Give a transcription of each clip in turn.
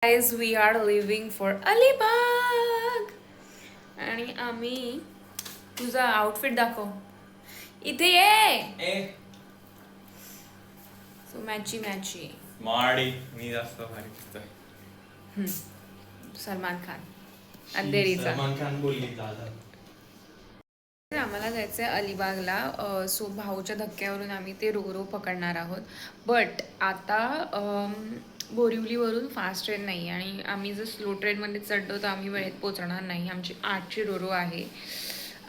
Guys, we are leaving for Alibag आणि आम्ही तुझा आउटफिट दाखव इथे ये सो मॅची मॅची माडी मी जास्त भारी दिसतोय. सलमान खान अंधेरीचा. सलमान खान बोलली दादा. आम्हाला जायचं आहे अलिबागला. सो भाऊच्या धक्क्यावरून आम्ही ते रोरो पकडणार आहोत. बट आता बोरिवलीवरून फास्ट ट्रेन नाही आणि आम्ही जर स्लो ट्रेनमध्ये चढलो तर आम्ही वेळेत पोचणार नाही. आमची 8ची रोरो आहे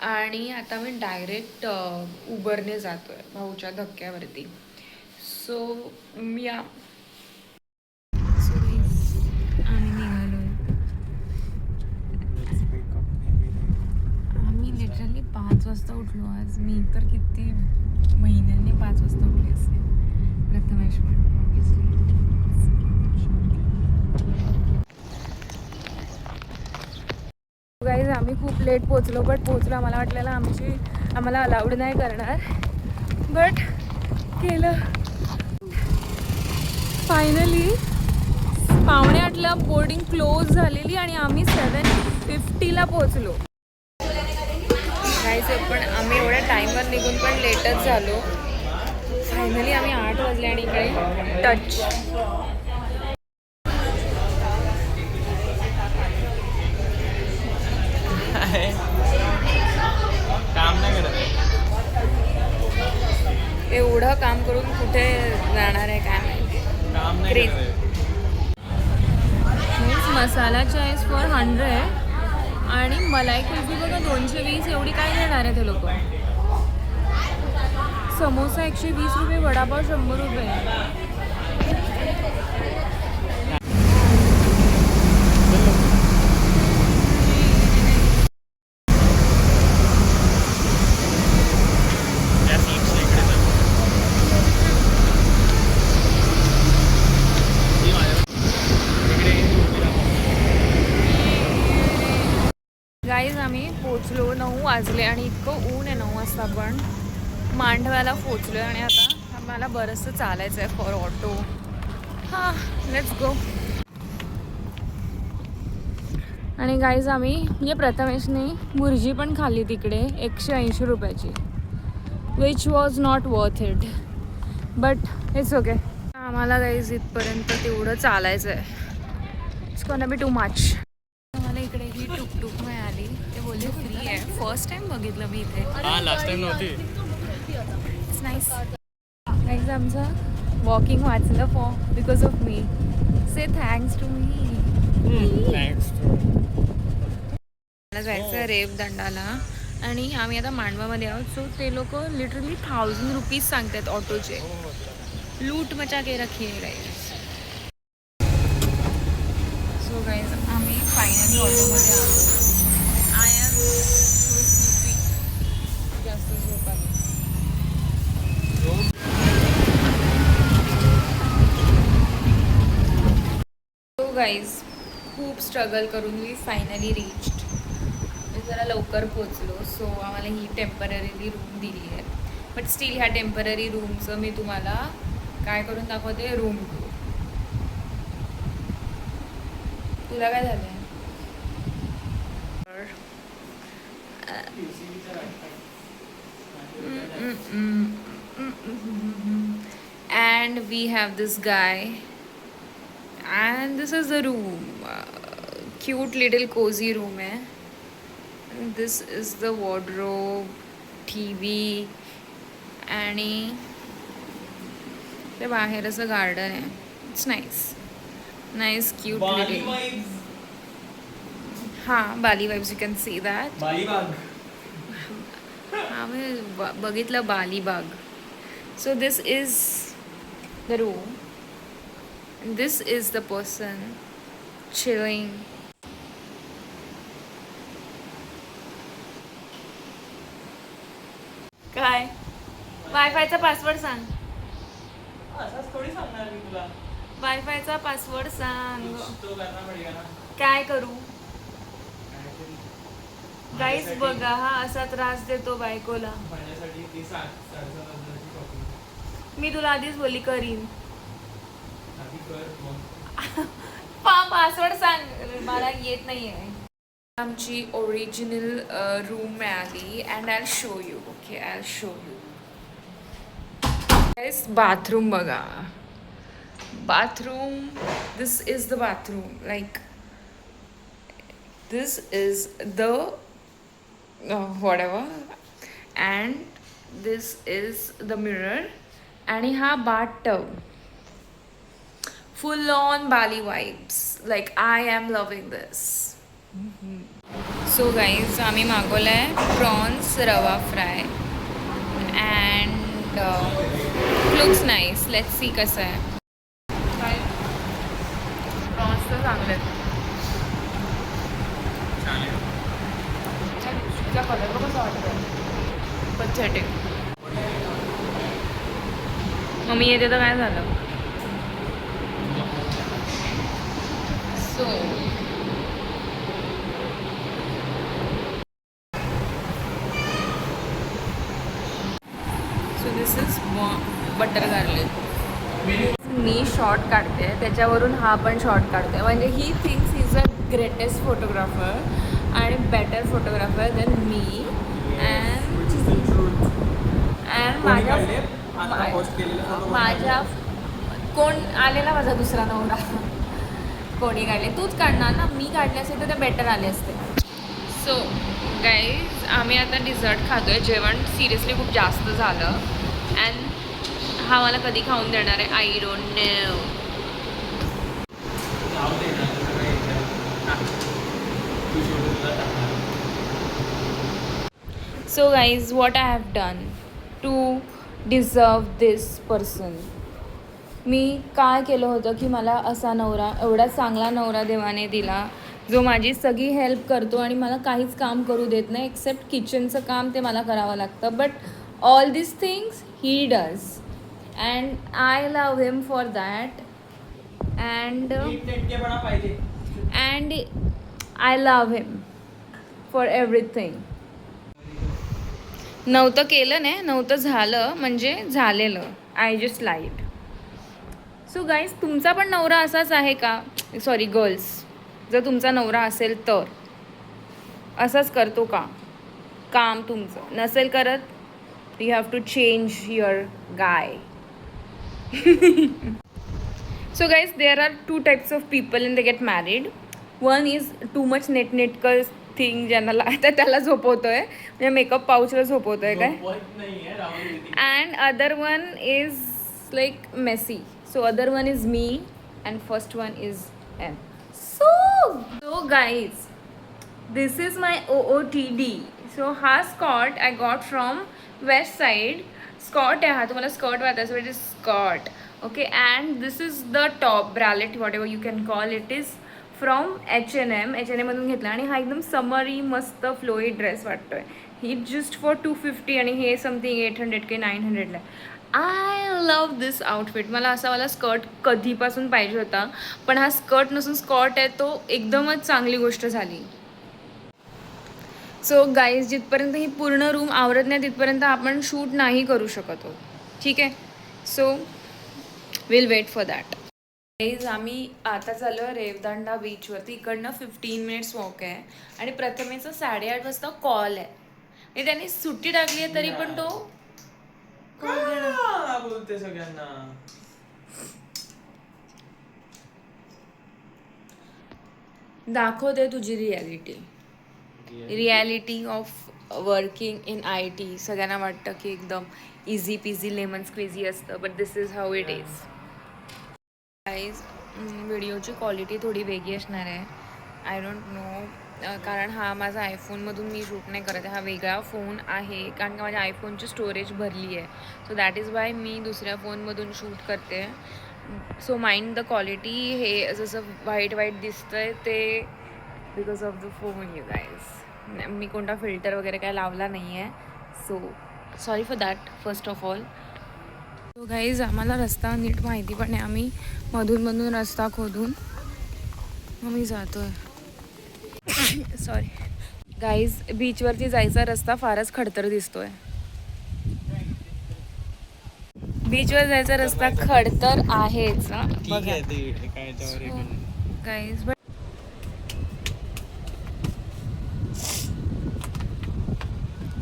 आणि आता मी डायरेक्ट उबरने जातो आहे भाऊच्या धक्क्यावरती. सो मी आम्ही निघालो. आम्ही लिटरली 5 वाजता उठलो आज. मी तर किती महिन्यांनी 5 वाजता उठले असते. प्रथमेश पण गाईज आम्ही खूप लेट पोचलो. बट पोचलो. आम्हाला वाटलेलं आम्हाला अलाउड नाही करणार बट केलं. फायनली 7:45ला बोर्डिंग क्लोज झालेली आणि आम्ही 7:50ला पोचलो. गाईज पण आम्ही एवढ्या टाईमवर निघून पण लेटच झालो. फायनली आम्ही 8 वाजले आणि इकडे टच. काम नाही करत. एवढं काम करून कुठे जाणार आहे काय माहिती. काम नाही करत. मसाला चाय फॉर 100 आणि मलाई कुल्फी बघा 220. एवढी काय देणार आहे ते लोक. समोसा 120 रुपये, वडापाव 100 रुपये. गाईज आम्ही पोचलो. 9 वाजले आणि इतकं ऊन आहे 9 वाजता. पण मांडव्याला पोचलो आणि आता आम्हाला बरंचसं चालायचं आहे फॉर ऑटो. हां लेट्स गो. आणि गाईज आम्ही म्हणजे प्रथमेशने भुर्जी पण खाल्ली तिकडे 180 रुपयाची. Which was not worth it but it's okay. आम्हाला गाईज इथपर्यंत तेवढं चालायचं आहे. It's gonna be too much. मला इकडे ही टुकटुक मिळाली. ते बोलले फ्री आहे. फर्स्ट टाइम बघितलं मी इथे. हां लास्ट टाइम नव्हती. It's nice. गाईज आमचं वॉकिंग वाचलं for because of me. Say thanks to me. Thanks. मला जायचं रेवदंडाला आणि आम्ही आता मांडवामध्ये आहोत. सो ते लोक लिटरली 1000 रुपीज सांगतात ऑटोचे. लूट मचा के रखी आहे गाईज. सो गाईज आम्ही फायनली ऑटोमध्ये आलो. I am so sleepy. जास्त झोप आली. सो गाईज खूप स्ट्रगल करून मी फायनली रीच्ड. जरा लवकर पोचलो. सो आम्हाला ही टेम्पररीली रूम दिली आहे. बट स्टील ह्या टेम्पररी रूमचं मी तुम्हाला काय करून दाखवते. Room tour. तुला काय झालं आहे. And we have this guy and this is the room. Cute little cozy room hai. This is the wardrobe, TV आणि ते बाहेर असं गार्डन आहे. It's nice cute little. हां Bali vibes you can see that. हां मी बघितलं Balibag. So this is the room. This is the person chilling. काय वायफायचा पासवर्ड सांग. थोडी सांगणार मी तुला. वायफायचा पासवर्ड सांग. तो करना पडेगा ना. काय करू. गाईस बघा हा असा त्रास देतो बायकोला. माझ्यासाठी ती 7,500ची शॉपिंग मी तुला आधीच बोलली करीन. आधी कर मग. पाम पासवर्ड सांग, मला येत नाहीये. आमची ओरिजिनल रूम मिळाली and I show you. Okay, I show you. Bathroom बघा. Bathroom, this is the bathroom, like this is the whatever, and this is the mirror, आणि हा bathtub, full on Bali vibes, like I am loving this. So guys, आम्ही मागवलाय prawns रवा fry and looks nice. Let's see कसं आहे. Prawns तर चांगले आहेत. तिचा कलर बघ कसा वाटत आहे, पथेटिक. मम्मी येते तर काय झालं. So this is butter garlic. मी शॉर्ट काढते, त्याच्यावरून हा पण शॉर्ट काढते. म्हणजे ही things is a greatest photographer आणि बेटर फोटोग्राफर देन मी. अँड माझ्या कोण आलेला माझा दुसरा नवरा. कोणी काढले, तूच काढणार ना. मी काढले असते तर ते बेटर आले असते. सो गाईज, आम्ही आता डिझर्ट खातो आहे. जेवण सिरियसली खूप जास्त झालं अँड हा मला कधी खाऊन देणार आहे I don't know. So guys, what I have done to deserve this person. मी काय केलं होतं की मला असा नवरा, एवढा चांगला नवरा देवाने दिला, जो माझी सगळी हेल्प करतो आणि मला काहीच काम करू देत नाही एक्सेप्ट किचनचं काम. ते मला करावं लागतं. But all this things he does and I love him for that and I love him for everything. नव्हतं केलं नाही, नव्हतं झालं म्हणजे झालेलं. I just lied. So guys, तुमचा पण नवरा असाच आहे का? सॉरी गर्ल्स, जर तुमचा नवरा असेल तर असाच करतो का काम तुमचं? नसेल करत, you have to change your guy. So guys, there are two types of people and they get married. One is too much netnetkal thing, ज्यांना लागतं त्याला झोपवतोय, म्हणजे मेकअप पाऊचला झोपवतोय काय. And other one is like messy. So other one is me and first one is him. So guys, this is my OOTD. So हा skirt I got from West Side. Skort आहे हा, तुम्हाला skirt वाटायचं, it is skirt. Okay, and this is the top bralette, whatever you can call. It is from H&M मधून घेतला आणि हा एकदम समरी मस्त फ्लोई ड्रेस वाटतोय. ही जस्ट फॉर 250 आणि हे समथिंग 800 की 900ला. I love this outfit. मला असावाला स्कर्ट कधीपासून पाहिजे होता, पण हा स्कर्ट नसून स्कर्ट आहे, तो एकदमच चांगली गोष्ट झाली. सो गाईज, जिथपर्यंत ही पूर्ण रूम आवरत नाही तिथपर्यंत आपण शूट नाही करू शकत आहोत, ठीक आहे. So will wait for that. Guys, आम्ही आता चाललो आहे रेवदांडा बीचवरती. इकडनं 15 मिनिट्स वॉक आहे आणि प्रथमेचा 8:30 वाजता कॉल आहे. आणि त्याने सुट्टी टाकली आहे तरी पण तो बोलते सगळ्यांना. दाखवते तुझी reality of working in IT. सगळ्यांना वाटतं की एकदम इझी पिझी लेमन स्क्विझी असतं, but this is how it is. Guys, व्हिडिओची क्वालिटी थोडी वेगळी असणार आहे. आय डोंट नो, कारण हा माझा आयफोनमधून मी शूट नाही करत आहे, हा वेगळा फोन आहे, कारण का माझ्या आयफोनची स्टोरेज भरली आहे. सो दॅट इज वाय मी दुसऱ्या फोनमधून शूट करते. So mind the quality. हे जसं व्हाईट दिसतं आहे ते because of the phone, you guys. मी कोणता फिल्टर वगैरे काय लावला नाही आहे, so sorry for that first of all. So guys, आम्हाला रस्ता नीट माहिती पण आहे. आम्ही मधून रस्ता खोदून मी जातो आहे. सॉरी गाईज, बीचवरती जायचा रस्ता फारच खडतर दिसतोय. बीचवर जायचा रस्ता खडतर आहेच. Guys. But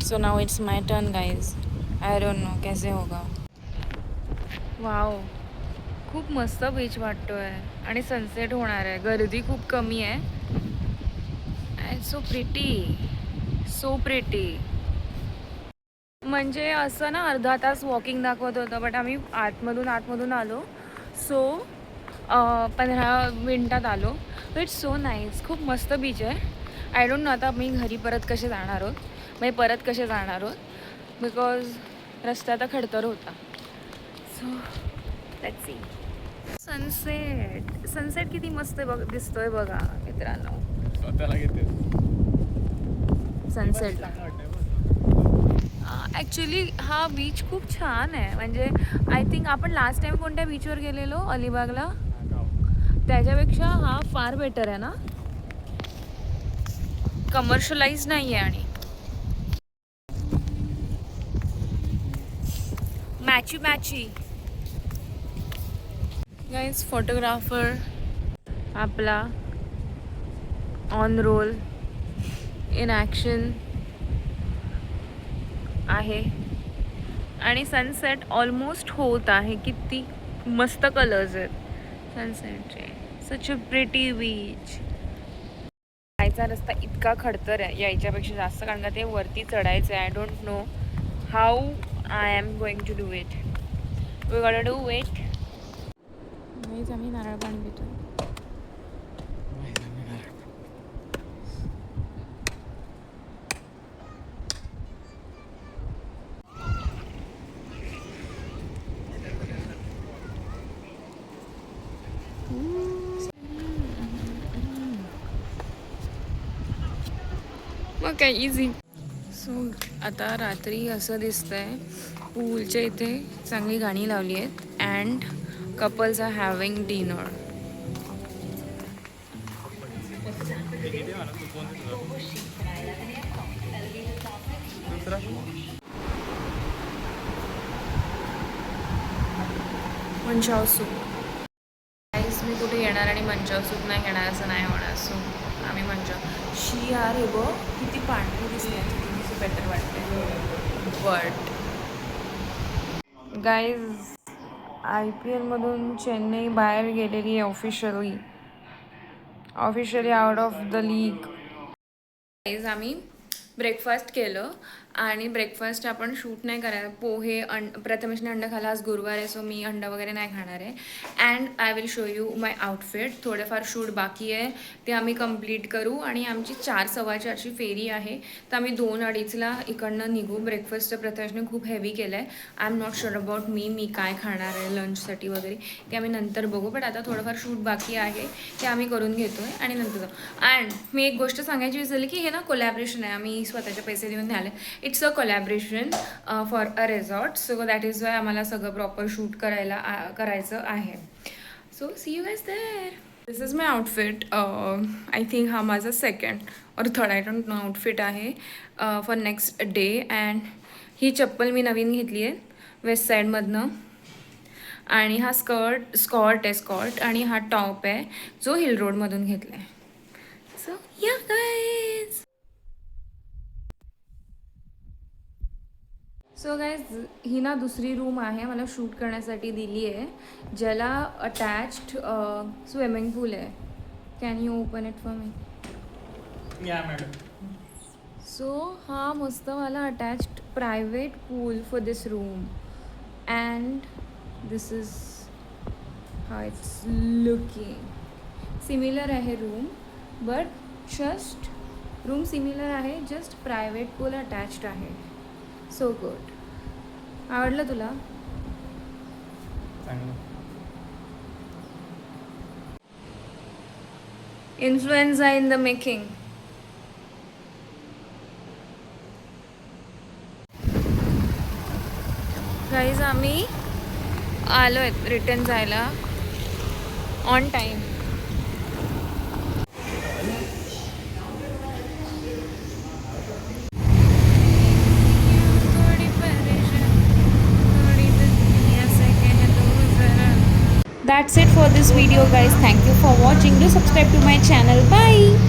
so now it's my turn guys. I don't no कैसे होगा. वाव, खूप मस्त बीच वाटतोय आणि सनसेट होणार आहे. गर्दी खूप कमी आहे. And so pretty, so pretty. म्हणजे असं ना अर्धा तास वॉकिंग दाखवत होतं, बट आम्ही आतमधून आलो. सो 15 मिनटात आलो. It's so nice. खूप मस्त बीच आहे. आय डोंट नो आता मी घरी परत कसे जाणार आहोत. बिकॉज रस्ता आता खडतर होता. So let's see. सनसेट किती मस्त दिसतोय बघा मित्रांनो. स्वतःला घेते सनसेटला ॲक्च्युली हा बीच खूप छान आहे. म्हणजे आय थिंक आपण लास्ट टाइम कोणत्या बीचवर गेलेलो अलिबागला, त्याच्यापेक्षा हा फार बेटर आहे ना. कमर्शियलाइज नाही आहे. आणि मॅची गाईज, फोटोग्राफर आपला ऑन रोल इन ॲक्शन आहे. आणि सनसेट ऑलमोस्ट होत आहे. किती मस्त कलर्स आहेत सनसेटचे. सच अ प्रिटी बीच. जायचा रस्ता इतका खडतर आहे यायच्यापेक्षा जास्त, कारण का ते वरती चढायचं आहे. I don't know how I am going to do it. We got to do it. आम्ही नारळ पाणी पितो. मग काय इझी. सो आता रात्री असं दिसतंय, पूलच्या इथे चांगली गाणी लावली आहेत and couples are having dinner. Manchow soup. Guys, मी कुठे येणार आणि मंचाव सूप नाही घेणार असं नाही होणार. सो आम्ही मंचाव शी यार हे बघ किती पांढरी दिसते. किती बेटर वाटते. बट गाईज, IPL मधून चेन्नई बाहेर गेलेली आहे officially out of the league. Guys, आम्ही ब्रेकफास्ट केलं आणि ब्रेकफास्ट आपण शूट नाही करायला. पोहे प्रथमेशने अंडा खाला. आज गुरुवार आहे, सो मी अंडा वगैरे नाही खाणार आहे. And I will show you my outfit. थोडेफार शूट बाकी आहे, ते आम्ही कंप्लीट करू. आणि आमची 4:15 फेरी आहे, तर आम्ही 2:30ला इकडनं निघू. ब्रेकफास्ट प्रथमेशने खूप हेवी केलं आहे. I am not sure about me काय खाणार आहे लंचसाठी वगैरे, ते आम्ही नंतर बघू. बट आता थोडंफार शूट बाकी आहे, ते आम्ही करून घेतो आहे आणि नंतर जाऊ. अँड मी एक गोष्ट सांगायची विसरली की हे ना कोलॅबरेशन आहे. आम्ही स्वतःचे पैसे देऊन आले. It's a collaboration for a resort. So that is why आम्हाला सगळं प्रॉपर शूट करायचं आहे. So see you guys there. This is my outfit. I think हा माझा सेकंड और third I don't know outfit आहे फॉर नेक्स्ट डे. अँड ही चप्पल मी नवीन घेतली आहे वेस्ट साईडमधनं. आणि हा स्कॉर्ट आहे आणि हा टॉप आहे जो हिल रोडमधून घेतला आहे. सो या गाईज. सो गाईज, ही ना दुसरी रूम आहे मला शूट करण्यासाठी दिली आहे, ज्याला अटॅच्ड स्विमिंग पूल आहे. Can you open it for me? या मॅडम. सो हा मस्त मला attached private pool for this room. And this is how it's looking. Similar आहे room, but just room similar आहे, जस्ट प्रायव्हेट पूल अटॅच्ड आहे. So good. आवडलं तुला? Influenza in the making. Guys, आम्ही आलो आहेत रिटर्न जायला on time. That that's it for this video guys. Thank you for watching. Do subscribe to my channel. Bye.